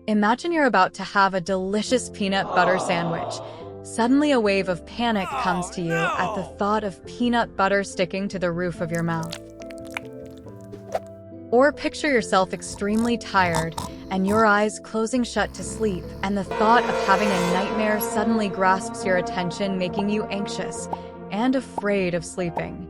Imagine you're about to have a delicious peanut butter sandwich. Suddenly a wave of panic comes to you at the thought of peanut butter sticking to the roof of your mouth. Or picture yourself extremely tired and your eyes closing shut to sleep, and the thought of having a nightmare suddenly grasps your attention, making you anxious and afraid of sleeping.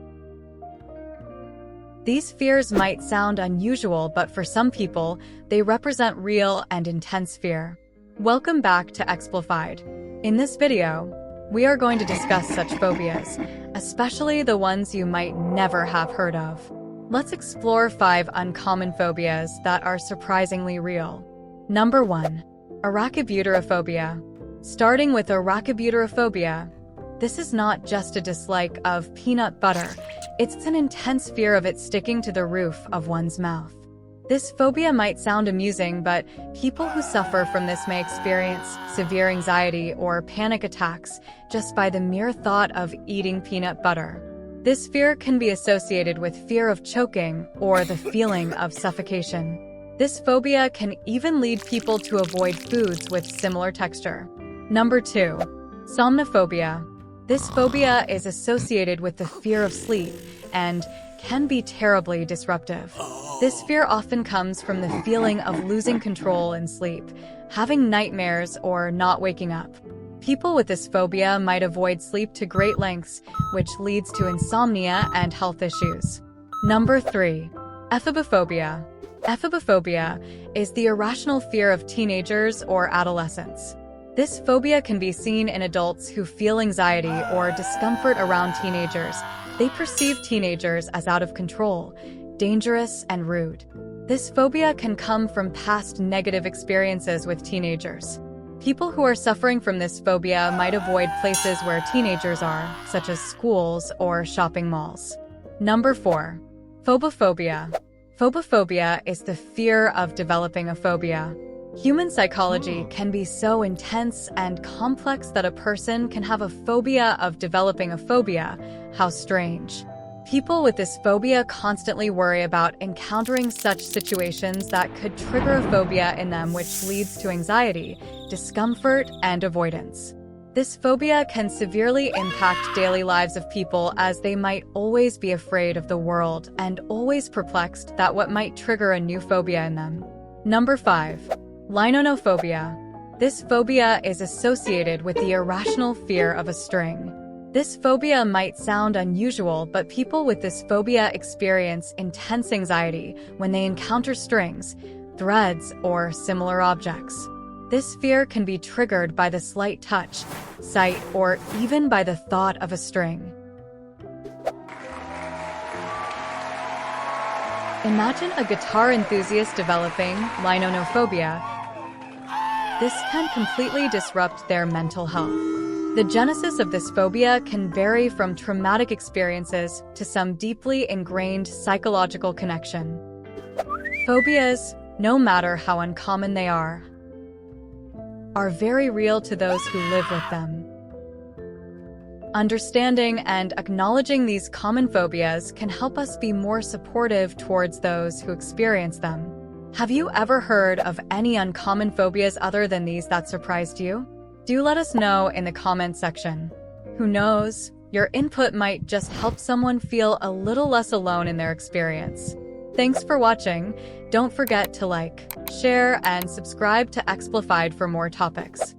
These fears might sound unusual, but for some people, they represent real and intense fear. Welcome back to Explified. In this video, we are going to discuss such phobias, especially the ones you might never have heard of. Let's explore 5 uncommon phobias that are surprisingly real. Number 1. Arachibutyrophobia. Starting with arachibutyrophobia, this is not just a dislike of peanut butter, it's an intense fear of it sticking to the roof of one's mouth. This phobia might sound amusing, but people who suffer from this may experience severe anxiety or panic attacks just by the mere thought of eating peanut butter. This fear can be associated with fear of choking or the feeling of suffocation. This phobia can even lead people to avoid foods with similar texture. Number 2. Somnophobia. This phobia is associated with the fear of sleep and can be terribly disruptive. This fear often comes from the feeling of losing control in sleep, having nightmares, or not waking up. People with this phobia might avoid sleep to great lengths, which leads to insomnia and health issues. Number 3. Ephobophobia. Ephobophobia is the irrational fear of teenagers or adolescents. This phobia can be seen in adults who feel anxiety or discomfort around teenagers. They perceive teenagers as out of control, dangerous, and rude. This phobia can come from past negative experiences with teenagers. People who are suffering from this phobia might avoid places where teenagers are, such as schools or shopping malls. Number 4. Phobophobia. Phobophobia is the fear of developing a phobia. Human psychology can be so intense and complex that a person can have a phobia of developing a phobia. How strange. People with this phobia constantly worry about encountering such situations that could trigger a phobia in them, which leads to anxiety, discomfort, and avoidance. This phobia can severely impact daily lives of people, as they might always be afraid of the world and always perplexed that what might trigger a new phobia in them. Number 5. Linonophobia. This phobia is associated with the irrational fear of a string. This phobia might sound unusual, but people with this phobia experience intense anxiety when they encounter strings, threads, or similar objects. This fear can be triggered by the slight touch, sight, or even by the thought of a string. Imagine a guitar enthusiast developing linonophobia. This can completely disrupt their mental health. The genesis of this phobia can vary from traumatic experiences to some deeply ingrained psychological connection. Phobias, no matter how uncommon they are very real to those who live with them. Understanding and acknowledging these common phobias can help us be more supportive towards those who experience them. Have you ever heard of any uncommon phobias other than these that surprised you? Do let us know in the comment section. Who knows, your input might just help someone feel a little less alone in their experience. Thanks for watching. Don't forget to like, share, and subscribe to Explified for more topics.